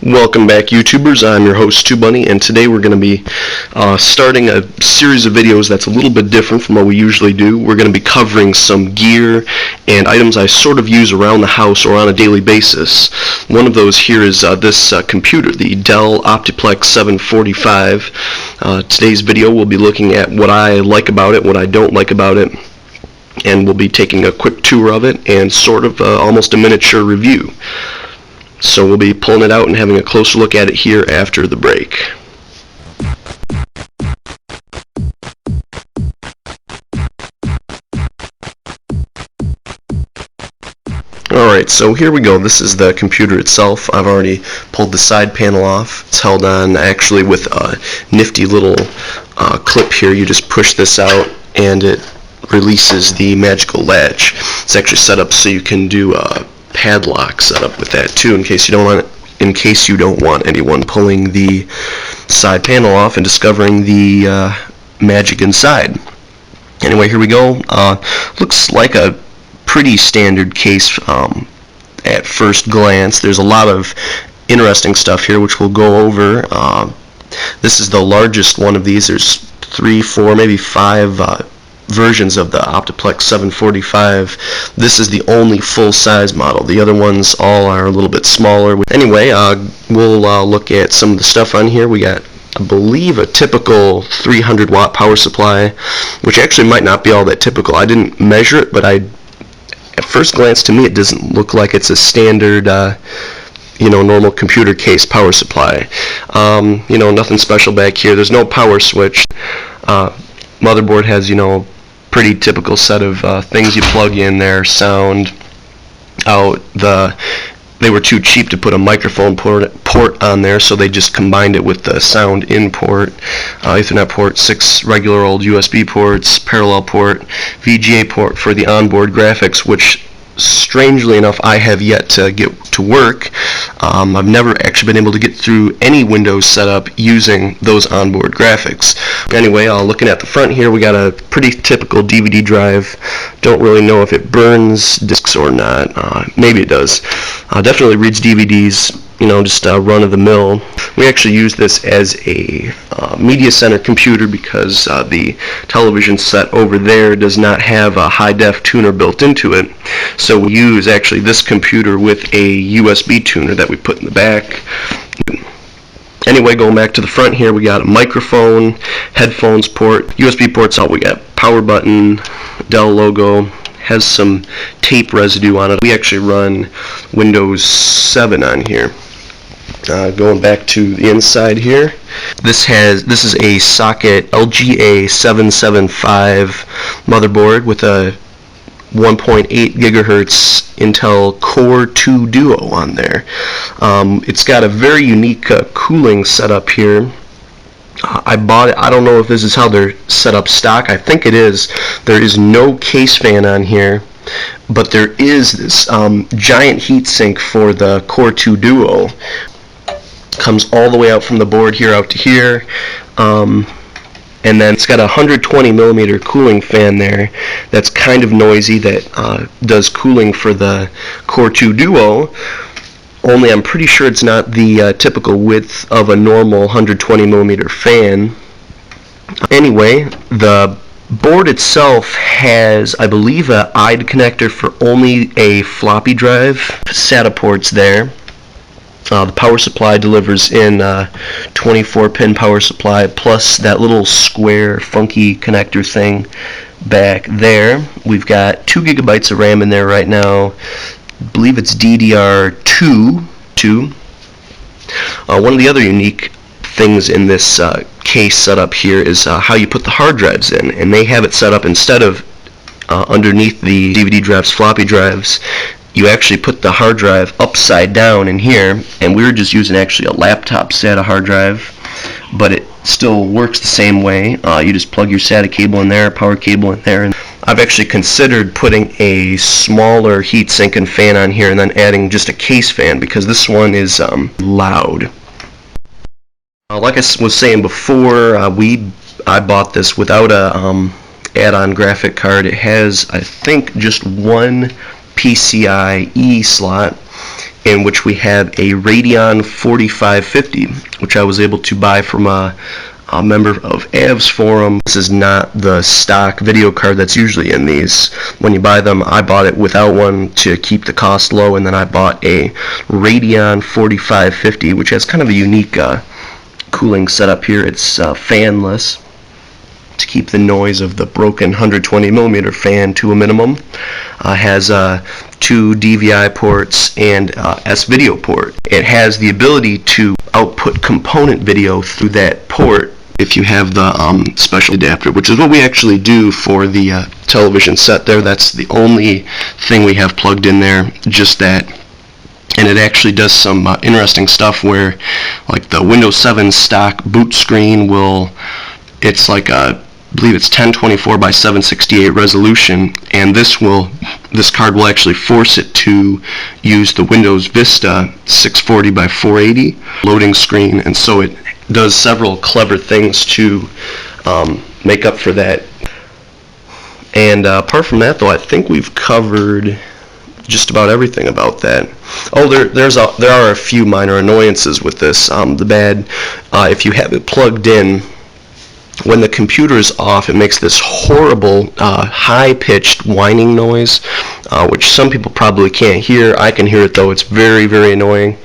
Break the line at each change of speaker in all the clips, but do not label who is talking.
Welcome back, YouTubers. I'm your host, TubeBunny, and today we're going to be starting a series of videos that's a little bit different from what we usually do. We're going to be covering some gear and items I sort of use around the house or on a daily basis. One of those here is this computer, the Dell Optiplex 745. Today's video we'll be looking at what I like about it, what I don't like about it, and we'll be taking a quick tour of it and sort of almost a miniature review. So we'll be pulling it out and having a closer look at it here after the break. Alright, so here we go. This is the computer itself. I've already pulled the side panel off. It's held on actually with a nifty little clip here. You just push this out and it releases the magical latch. It's actually set up so you can do padlock setup with that too, in case you don't want anyone pulling the side panel off and discovering the magic inside. Anyway, here we go. Looks like a pretty standard case at first glance. There's a lot of interesting stuff here which we'll go over. This is the largest one of these. There's 3, 4, maybe 5 versions of the Optiplex 745. This is the only full-size model. The other ones all are a little bit smaller. Anyway, we'll look at some of the stuff on here. We got, I believe, a typical 300 watt power supply, which actually might not be all that typical. I didn't measure it, but at first glance to me it doesn't look like it's a standard normal computer case power supply. Nothing special back here. There's no power switch. Motherboard has, pretty typical set of things you plug in there. Sound out. They were too cheap to put a microphone port on there, so they just combined it with the sound in port. Ethernet port, 6 regular old USB ports, parallel port, VGA port for the onboard graphics, which strangely enough I have yet to get to work. I've never actually been able to get through any Windows setup using those onboard graphics. Anyway, looking at the front here, we got a pretty typical DVD drive. Don't really know if it burns discs or not. Maybe it does. Definitely reads DVDs, just run-of-the-mill. We actually use this as a media center computer because the television set over there does not have a high-def tuner built into it. So we use actually this computer with a USB tuner that we put in the back. Anyway, going back to the front here, we got a microphone, headphones port, USB ports out. We got power button, Dell logo. Has some tape residue on it. We actually run Windows 7 on here. Going back to the inside here, this is a socket LGA 775 motherboard with a 1.8 gigahertz Intel Core2 Duo on there. It's got a very unique cooling setup here. I bought it. I don't know if this is how they're set up stock. I think it is. There is no case fan on here, but there is this giant heatsink for the Core2 Duo. Comes all the way out from the board here out to here. And then it's got a 120 millimeter cooling fan there that's kind of noisy, that does cooling for the Core2 Duo. Only I'm pretty sure it's not the typical width of a normal 120 millimeter fan. Anyway, the board itself has, I believe, a IDE connector for only a floppy drive. SATA ports there. The power supply delivers in 24-pin power supply plus that little square funky connector thing back there. We've got 2 gigabytes of RAM in there right now. I believe it's DVDROM. One of the other unique things in this case setup here is how you put the hard drives in, and they have it set up instead of underneath the DVD drives, floppy drives. You actually put the hard drive upside down in here, and we were just using actually a Laptop SATA hard drive, but it still works the same way. You just plug your SATA cable in there, power cable in there, and I've actually considered putting a smaller heatsink and fan on here and then adding just a case fan because this one is loud. Like I was saying before, I bought this without a add-on graphic card. It has, I think, just one PCIe slot. in which we have a Radeon 4550, which I was able to buy from a member of AV's forum. This is not the stock video card that's usually in these. When you buy them, I bought it without one to keep the cost low, and then I bought a Radeon 4550, which has kind of a unique cooling setup here. It's fanless to keep the noise of the broken 120mm fan to a minimum. Has 2 DVI ports and S-video port. It has the ability to output component video through that port if you have the special adapter, which is what we actually do for the television set there. That's the only thing we have plugged in there, just that. And it actually does some interesting stuff where, like, the Windows 7 stock boot screen will, it's like a, I believe it's 1024 by 768 resolution, and this card will actually force it to use the Windows Vista 640 by 480 loading screen, and so it does several clever things to make up for that. And apart from that, though, I think we've covered just about everything about that. Oh, there are a few minor annoyances with this. If you have it plugged in, when the computer is off, it makes this horrible high-pitched whining noise, which some people probably can't hear. I can hear it though. It's very, very annoying.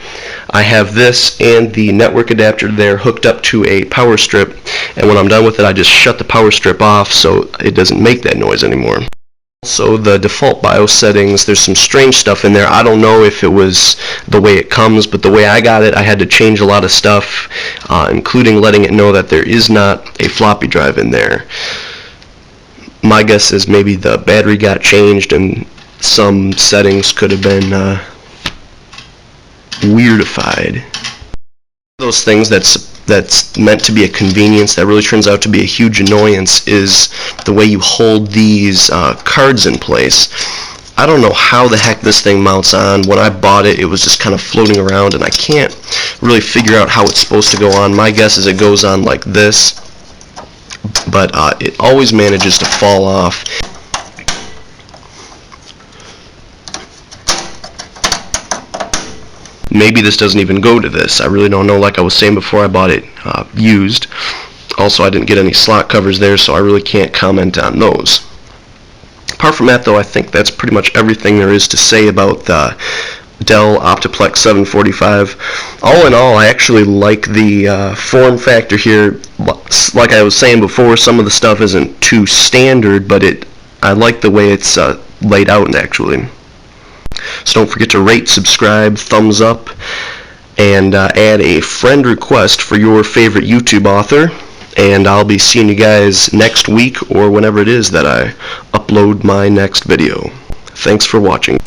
I have this and the network adapter there hooked up to a power strip, and when I'm done with it, I just shut the power strip off so it doesn't make that noise anymore. Also, the default BIOS settings, there's some strange stuff in there. I don't know if it was the way it comes, but the way I got it, I had to change a lot of stuff, including letting it know that there is not a floppy drive in there. My guess is maybe the battery got changed and some settings could have been weirdified. Those things that's meant to be a convenience that really turns out to be a huge annoyance is the way you hold these cards in place. I don't know how the heck this thing mounts on. When I bought it, it was just kind of floating around, and I can't really figure out how it's supposed to go on. My guess is it goes on like this, but it always manages to fall off. Maybe this doesn't even go to this. I really don't know. Like I was saying before, I bought it used. Also, I didn't get any slot covers there, so I really can't comment on those. Apart from that, though, I think that's pretty much everything there is to say about the Dell Optiplex 745. All in all, I actually like the form factor here. Like I was saying before, some of the stuff isn't too standard, but I like the way it's laid out actually. So don't forget to rate, subscribe, thumbs up, and add a friend request for your favorite YouTube author. And I'll be seeing you guys next week or whenever it is that I upload my next video. Thanks for watching.